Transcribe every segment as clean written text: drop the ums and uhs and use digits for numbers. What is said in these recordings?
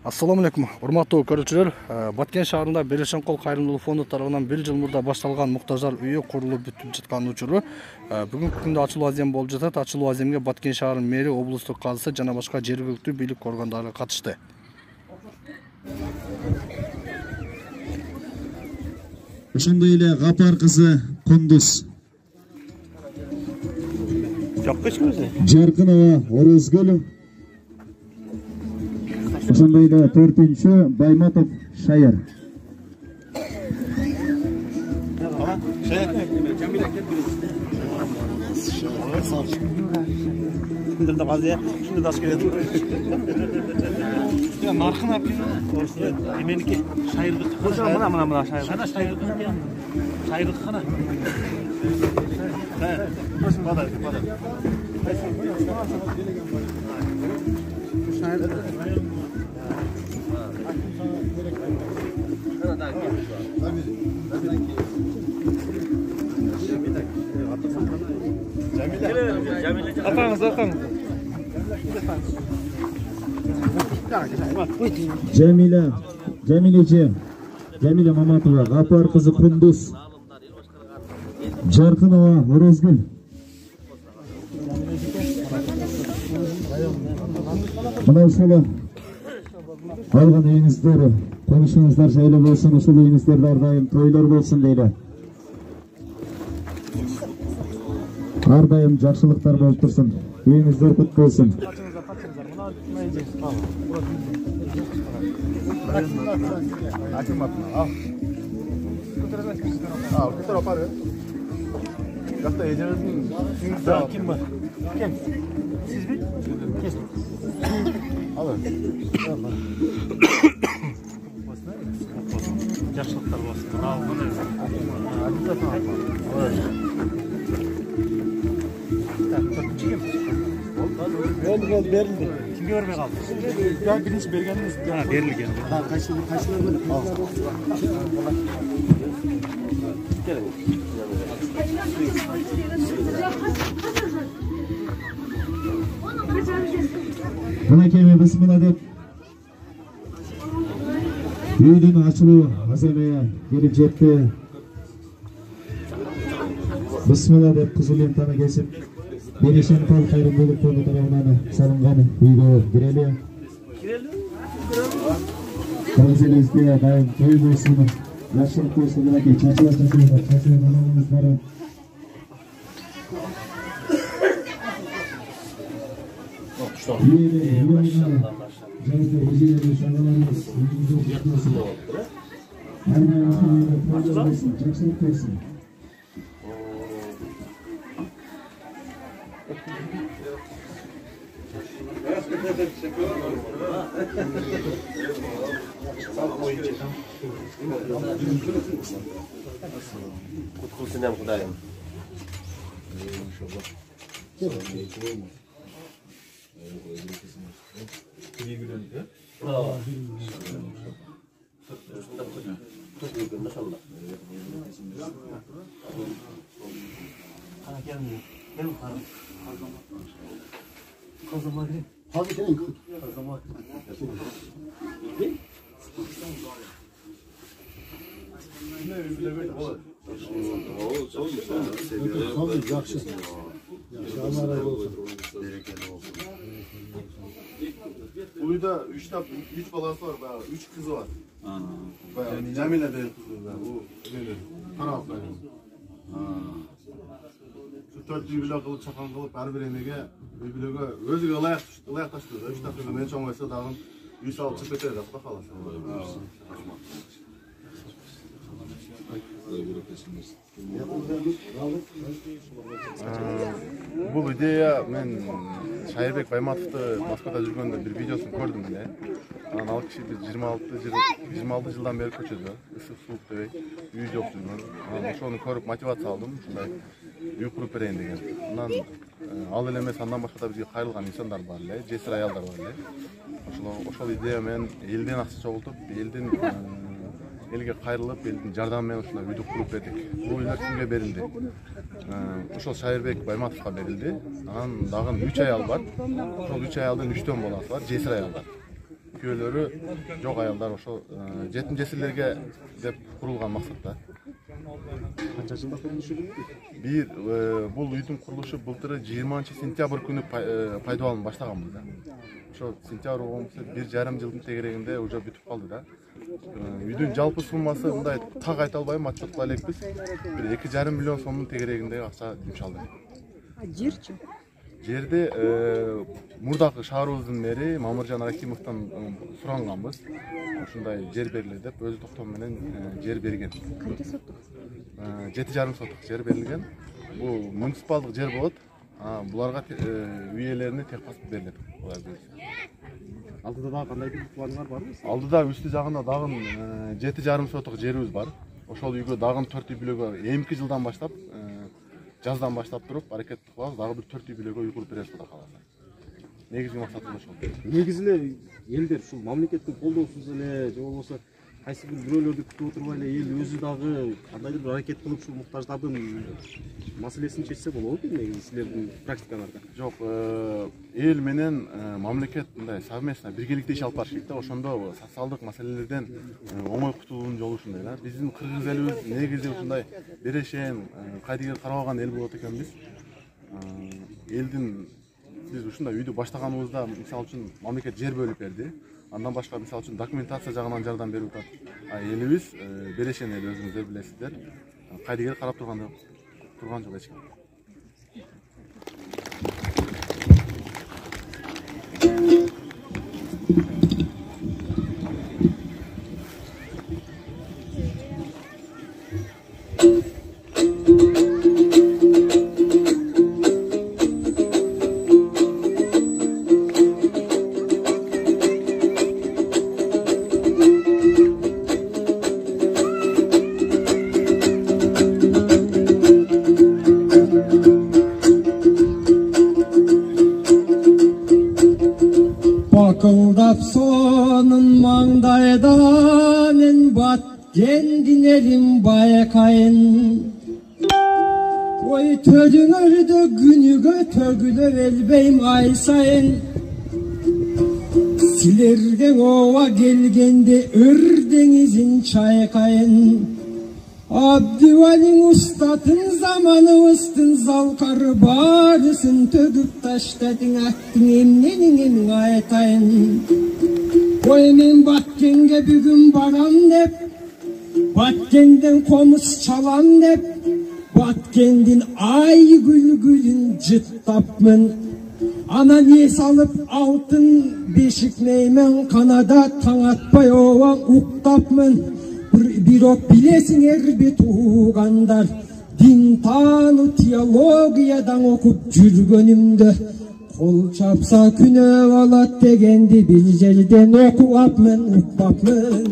Assalamu alaikum. Урматтуу көрүүчүлөр, Баткен шаарында Бирешен кол кайрымдуулук фонду тарабынан 1 жыл мурда башталган муктаждар үйү курулуп бүтүп жаткан учуру бүгүнкү күндө ачылуу азем болуп жатат. Ачылуу аземге Баткен шаарынын мэри, облустук казысы жана башка жергиликтүү бийлик органдары катышты. Ошондой эле Гапар кызы Кундуз, Жаркынова Орозгөл, ошондой эле 4-чү Байматов Шайыр. Наркын апкин эменики шайырдык. Мына шайыр. Шана шайырдык экен. Шайырдык кана. Бада. Атаңыз. Jamila Mamatova, Gapar kızı Kunduz, Jarkınova Orozgül. Mına uşulu algan eyinizler, konuşuңуздар жайлы болсын, ушул eyinizlerde ар дайым тойлор болсын дейли. Ар дайым жакшылыктар болуп турсун. Үйүңүздөр кут болсун. Жакшылыктар болсун. Oldu berildi. Kim görmeye kaldı? Ben birinci bergenimiz. Ha berilgen. Ha kaçlar böyle. Gelin. Buna kemi bismillah dep. Үйдүн ачылуу аземeye келип жетти. Bismillah dep кызыл лентаны кесип Бирешен кол кайрымдуулук фонду тарабынан салынган үйгө кирели. Өзүңүзгө дайым той болсун, жакшылык болсун деп чачылар балаңыздар. Kutlusundan Kudayım. Uyda 3 balası var, 3 kızı var. Jamila de kızı. Bu taraf sayılır. Şu 4 yübile kılıp çakan kılıp her birine özü ılaya taştı. 3 dakika men çoğmaysa dağın 100 alıp çıkıp eder. Akla kalasın. Бұл идея мен Шайырбек Байматовты Москвада жүргөндө бир видеосун көрдүм эле. Анан ал киши 26 жылдан бери көчөдө, ысык сууктабей үй жок жүргөн. Анан ошону көрүп мотивация алдым, ушундай үй куруп берейин деген. Анан ал эле эмес, андан башка да бизге кайрылган инсандар бар эле, жесир аялдар бар эле. Ошол идея менен элден акча чогултуп, элге кайрылып, элдин жардамы менен ушундай үйдү куруп бердик. Бул үйлөр кимге берилди? Ошол Шайырбек Байматовго берилди. Анан дагы 3 аял бар. Ошол 3 аялдын 3төн баласы бар, жесир аялдар. экөөлөрү жок аялдар ошол жетим жесирлерге деп курулган максатта. Канча жылда курулушу? Бир бул үйдүн курулушу былтыры 20-сентябрь күнү пайда алынып баштаганбыз да. Ошо сентябрь болмосо 1,5 жылдын тегерегинде уже бүтүп калды да. Үйдүн жалпы суммасы мындай так айта албайм, отчет кыла элекпиз. Бир 2,5 миллион сомдун тегерегинде акча жумшалды. Жерчи? Жерде мурдакы шаарыбыздын мэри Мамыржан Рахимовдон суранганбыз. Ушундай жер бергиле деп өзү токтом менен жер берген. Канча соттук? 7,5 соттук жер берилген. Бул муниципалдык жер болот. Буларга үй ээлерине техпаспорт берилет. Алдыда дагы кандайдыр планыңар барбы? Алдыда үстү жагында дагы 7,5 соттук жерибиз бар. Ошол үйгө дагы 4 үй бүлөгө эмки жылдан баштап, жаздан баштап туруп аракет кылабыз, дагы бир 4 үй бүлөгө үй куруп беребиз Кудай кааласа. Негизги максатыбыз ошол. Негизи эле элдер ушул мамлекеттин колдоосуз эле же болбосо кайсы бир бирөөлөрдү күтүп отурбай эле эл өзү дагы кандайдыр бир аракет кылып ушул муктаждардын маселесин чечсе болобу негизи силердин практикаларда? Жок, эл менен мамлекет мындай совместно биргеликте иш алып барыш керек да. Ошондо социалдык маселелерден оңой кутулуунун жолу ушундай да. Биздин кыргыз элибиз негизи ушундай берешен, кайдыгер карабаган эл болот экенбиз. Элдин биз ушундай үйдү баштаганыбызда мисалы үчүн мамлекет жер бөлүп берди. Андан башка мисалы үчүн документация жагынан жардам берип атат. Элибиз берешен эл, өзүңүздөр билесиздер. Кайдыгер карап турган жок эч ким. Bakıldap sonun mangdayda men batkendin elim bayakayın. Oy tölüngörde günüge tögülöp elbeyim ay sayın. Silerden ova gelgende ördenizin çaykayın. Abdüvalin ustatın zamanı ıstın zalkarı barısın tögüp taştadın attın emnenin emin ayetayın. Oy men Batkenge bugün baram dep, Batkenden komus çalam dep, Batkendin ay gülgülün cıttapmın. Ana niye salıp altın beşik neymen kanada taң atpay ovan uktapmın. Bir ok bilesin erbe tuğandar, din tanı teologiyadan okup жүрgönümde. Kol çapsa küne alat degendi bir yerden okupapmın, ukpapmın.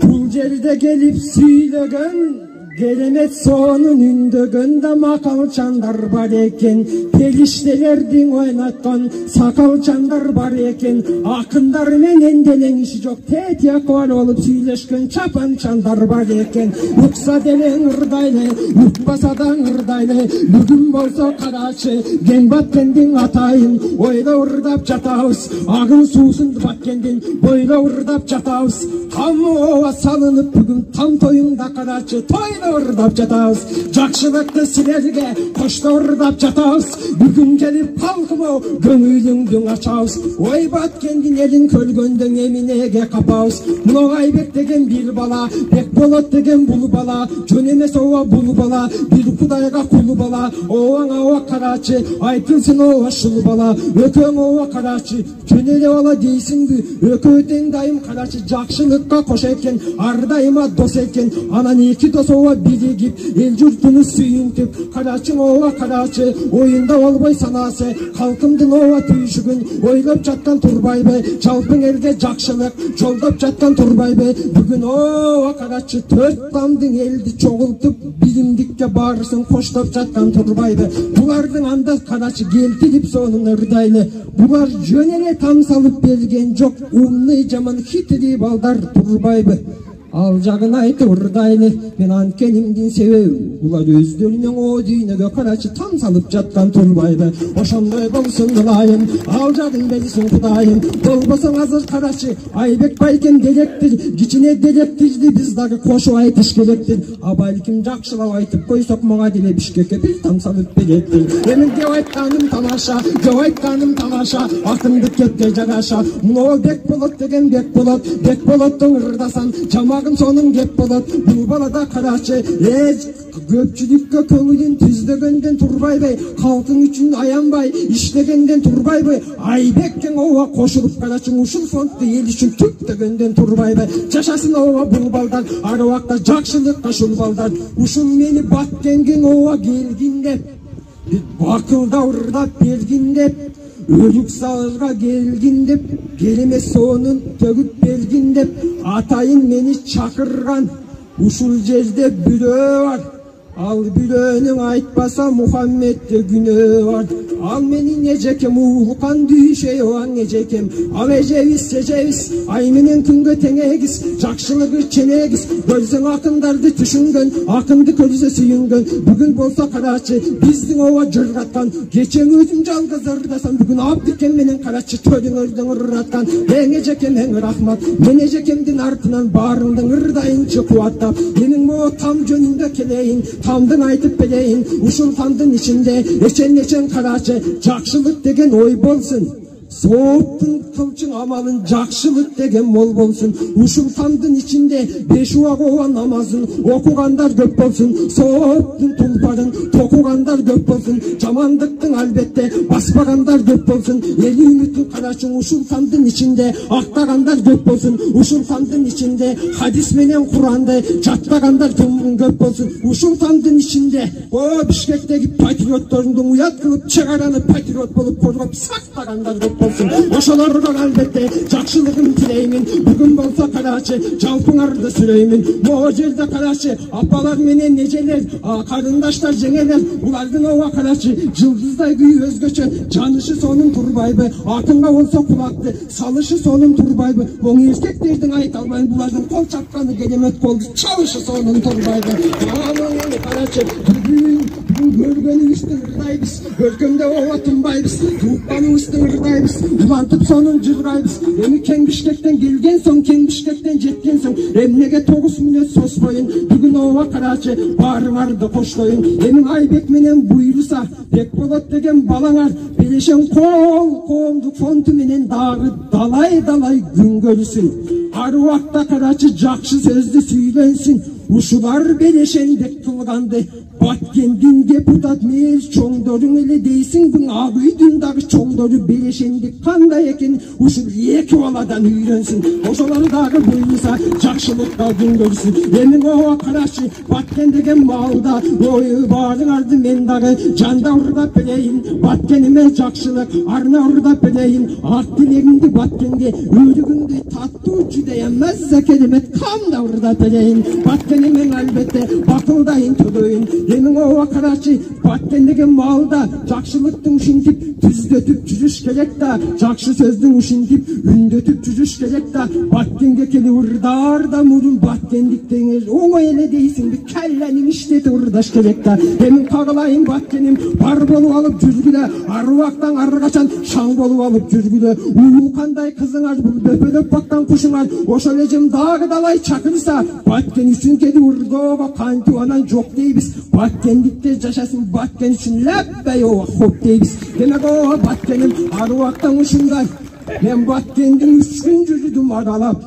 Bul yerde gelip süylegen, Gelemet sonun ündögön da makal çandar var eken, peliştelerdin oynatkan sakal çandar var eken, akınдар menen delen işi çok tet yakval olup süyleşken çapan çandar var eken, uksa delen ırdaylı, ukbasadan ırdaylı, bugün bolsa karaçı, gen Batkendin atayın, oyla ırdap jatabız, ağın suusun Batkendin, boyla ırdap jatabız, tam ova salınıp bugün tam toyunda karaçı, toyla ırdap jatabız, jakşılıkты silerge koşta ırdap jatabız, bugün gelip halkıma göңүлүңдүң açabız, oy Batkendin elin kölgöndөн eminege kapabız, muna Aybek degen bir bala, Bekbolot degen bul bala, jön emes ova bul bala, bir Kudayga kul bala, ovaňa ova karaçı, aytılsın ova şul bala, ököň ova karaçı, jön ele bala deysinbi, ököten dayım karaçı, jakşılıkka koş eken, ardayıma dos eken, anan iki dos ova birigip, el jurtunu sүйүntүp, karaçın ova karaçı, oyunda olboy sanası, halkımdın ova tүйüşүgün, oylop жаткан Турбайбы, жалпың элге жакшылык, жолдоп жаткан Турбайбы, бүгүн ова карачы, төрт тамдың элди чогултуп, билимдикке барысын коштоп жаткан Турбайбы, булардын анда карачы келтирип сонун ырдайлы, булар жөн эле там салып берген жок, умный жаман хитрий балдар Турбайбы. Al jagын айтып ырдайлы, мен анткенимдин себеби булар өздөрүнүн о дүйнөгө карачы там салып жаткан турбайды. Ошондой болсун ылайым, ал жагын берсин Кудайым. Болбосоң азыр карачы, Айбек байкем делектир, кичине делектирди биз дагы кошуп айтыш керектир. А балким жакшылап айтып койсок мага деле Бишкекке бир там салып береттир. Менин деп айтканым тамаша, деп айтканым тамаша, акындык кепке жараша. Муну бек болот деген бек болот, бек болоттун ырдасам жамагым сонун кеп болот. Бул балада карачы, көпчүлүккө көңүлүн түздөгөндөн турбайбы, калкың үчүн аянбай иштегенден турбайбы, Айбектен ооба кошулуп карачы ушул фондду эл үчүн түптөгөндөн турбайбы. Жашасын ооба бул балдар, ар убакта жакшылыкка ушул балдар. Ушул мени Баткенген ооба келгин деп, бакылда ырдап бергин деп, өрүк сагызга келгин деп, келемес сонун төгүп бергин деп, атайын мени чакырган. Ушул жерде бирөө бар, ал бирөөнүн айтпаса Мухаммедде күнөө бар. Ал менин эжекем уулкан дүйшөй оң эжекем. Ал эжебиз, ай менен күнгө тең эгиз, жакшылыгы ченегиз. Көрсөң акындарды түшүнгөн, акынды көрсө сүйүнгөн. Бүгүн болсо карачы, биздин ооба жыргаткан. Кечең өзүм жалгыз ырдасам, бүгүн Абдикем менен карачы төрүңөрдөн ырдаткан. Эң эжекем эң рахмат, мен эжекемдин артынан баарыңдын ырдайынчы кубаттап. Менин могу там жөнүндө келейин, тамдын айтып берейин. Ушул тамдын ичинде эчен карачы, жакшылык деген ой болсун. Сооптун кылчың амалын жакшылык деген мол болсун. Ушул тамдын ичинде 5 убак ооба намазын окугандар көп болсун. Сооптун тулпарын токугандар көп болсун. Жамандыктын албетте баспагандар көп болсун. Эл үмүтүн карачың ушул тамдын ичинде актагандар көп болсун. Ушул тамдын ичинде хадис менен Куранды жаттагандар көп болсун. Ушул тамдын ичинде о Бишкектеги патриоттордун уят кылып чек араны патриот болуп коргоп сактагандар көп болсун. Ошолорго албетте жакшылыгын тилеймин. Бүгүн болсо карачы, жалпыңарды сүрөймүн. Могу жерде карачы, апалар менен эжелер, карындаштар жеңелер. Булардын ооба карачы, жылдыздай күйү өзгөчө. Жанышы сонун турбайбы, акынга болсо кулакты, салышы сонун турбайбы. Моң эркектердин айта албайм, булардын кол чапканы керемет болду, чалышы сонун турбайбы. Мону карачы, бүгүн көргөнүбүздү ырдайбыз, көргөндө ооба тынбайбыз, туукканыбызды ырдайбыз, улантып сонун жыргайбыз. Эми кең Бишкектен келген соң, кең Бишкектен жеткен соң, эмнеге 9 мүнөт соспойун. Бүгүн ооба карачы, баарыңарды коштоюн. Эми Айбек менен буйруса, бек болот деген балаңар, белешен кол коомдук фонду менен дагы далай күн көрүсүн. Ар убакта карачы жакшы сөздү сүйлөнсүн. Ушулар белешендик кылганды. Баткендин депутат мэр чоңдорун эле дейсиң, буң ак үйдүн дагы чоңдору белешендик кандай экен, ушул эки баладан үйрөнсүн. Ошолор дагы буйруса жакшылыкка күн көрсүн. Эми ооба карачы, Баткен деген маалда баарыңарды мен дагы жанда урдап берейин. Баткениме жакшылык, арна урдап берейин. Ак тилегимди Баткенге өрүгүндү таттуу жудая мазза керемет камда урдап берейин. Баткенимен албетте бакылдайын төлөйүн. Эми ооба карачы, Баткен деген маалда жакшылыктын ушинтип түздөтүп жүрүш керек да, жакшы сөздүн ушинтип үндөтүп жүрүш керек да. Баткенге келип ырдар да мурун Баткендиктен оңой эле дейсиңби, келлени иштетип ырдаш керек да. Эми кагылайын Баткеним, бар болуп алып жүргүлө, ар убактан ар качан шаң болуп алып жүргүлө. Кандай кызыңар, бул бөпөлөп баккан кушуңар, ошол эжем дагы далай чакырса, Баткен үчүн келип ырдоого кантип анан жок дейбиз. Баткендиктер жашасын, Баткен үчүн лаппай ооба хоп дейбиз. Демек ооба Баткеним, ар убактан ушундай. Мен Баткендин 3 күн жүрдүм аралап,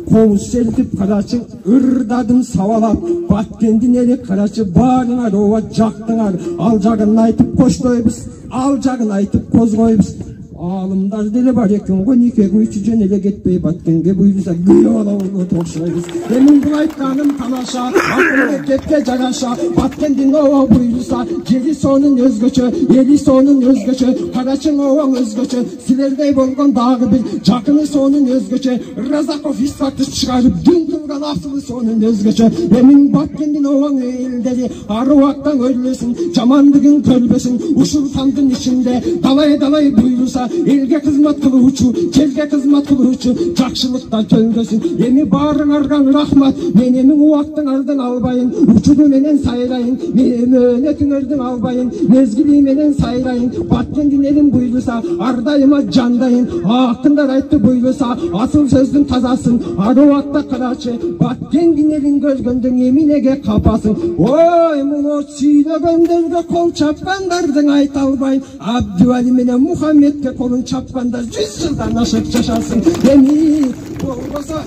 комуз сертип карачы ырдадым сабалап. Баткендин эли карачы баарыңар ооба жактыңар. Ал жагын айтып коштойбуз, ал жагын айтып козгойбуз. Алымдар деле бар экен го, никеге үчү эле кетпей Баткенге буйруса күйөө алабыз окшойбуз. Эми бул айтканым тамаша, акылды кепке жараша. Баткендин ооба буйруса, жери сонун өзгөчө, эли сонун өзгөчө, карачың ооба өзгөчө. Силердей болгон дагы бир жакыны сонун өзгөчө. Разаков Исакты чыгарып дүн кылган асылы сонун өзгөчө. Эми Баткендин ооба элдери ар убактан өрлөсүн, жамандыгын көрбөсүн. Ушул тамдын ичинде далай буйруса, elge kızmat kılıuçu, kelge kızmat kılıuçu, jakşılıktan kölgösün. Emi barыңargan rahmat, men emin uwaktıңardan albayın, uçudu menen sayrayın, men önetüңөрдүн albayın, mezgili menen sayrayın, Batkendin elim buylusa, ardayıma candayın, hakkınдар aytты buylusa, asıl sözdün tazasın, aruakta karaçı, Batkendin elin gözgöndün eminege kapasın. Oy muno süylөгөндөргө kol çapkandardın ayt albayın, Abdüvali menen Muhammedke kolun çapkandar 100 yıldan aşıp yaşasın. Emi olmasa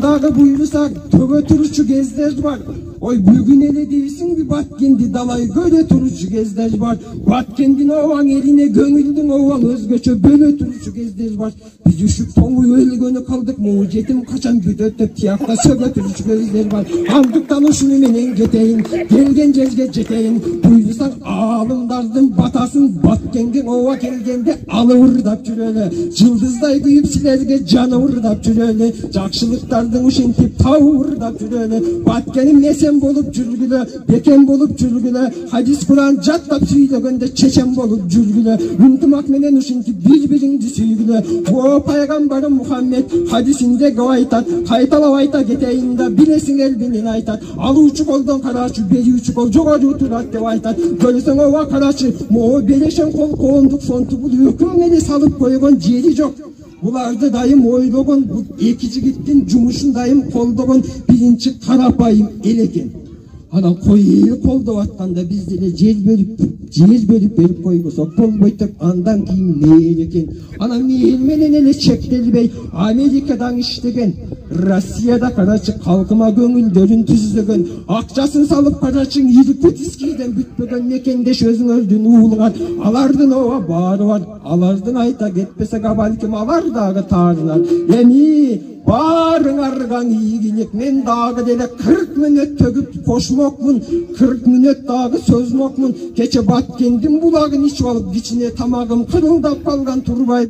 dağı buyursa töbe turuşu gezler var. Oy bugün ele değilsin bir Batkendi dalay göre turuşu gezler var. Batkendin ovan eline gönüldün ovan özgöçö böle turuşu gezler var. Biz üşük toңu ölgönü kaldık mu jetim kaçan büdötөp tiyakta söge turuşu gezler var. Aldıktan uşunu menen geteyin, gelgen jelge jeteyin. Buyursan alımdardın batasın, Batkendin ova kelgende alıvırdap жүрөлө. Жылдыздай күйүп силерге жаны ырдап жүрөлө. Жакшылыктардын ушинтип тавырдап жүрөлө. Баткеним esem bolup жүрgülö, beken bolup жүрgülö. Hadis Kur'an jattap süylөгөндө çeçen bolup жүрgülö. Ынтымак менен ушинтип bir-бириңди süygülö. O paygambarım Muhammed hadisinde gavaytat, kaytalap ayta keteyin da bilesin elbinin aytat. Aluuçu koldan karaçı, beriuçu kol jogorı oturat dep aytat. Görüsöň ova karaçı, mo belešen kol koonduk sontu bul öküňe salıp koygon jeri jok. Bulardı dayım oylogon, bu iki jigittin jumuşun dayım koldogon birinci karapayım eleken. Ana koyu koldo atkanda biz dele jer bölüp berip koygosak bolboytuk andan kiyin meyil eken. Ana meyil menen ele çektelbey Amerikadan iştegen, Rossiyada karaçı kalkıma göңүлдөрүn түздөgөн, акчасын салып карачың Иркутскийден бүтпөгөн мекендеш өзүң өлдүн уулган. Алардын ова баары бар, алардын айта кетпесек балким алар дагы таарынар. Эми барыңарган ийгилик, мен дагы деле 40 мүнөт төгүп кошмокмун, 40 мүнөт дагы сөзмокмун. Кече Баткендин булагын ичип алып, кичине тамагым кырылдап калган турбай.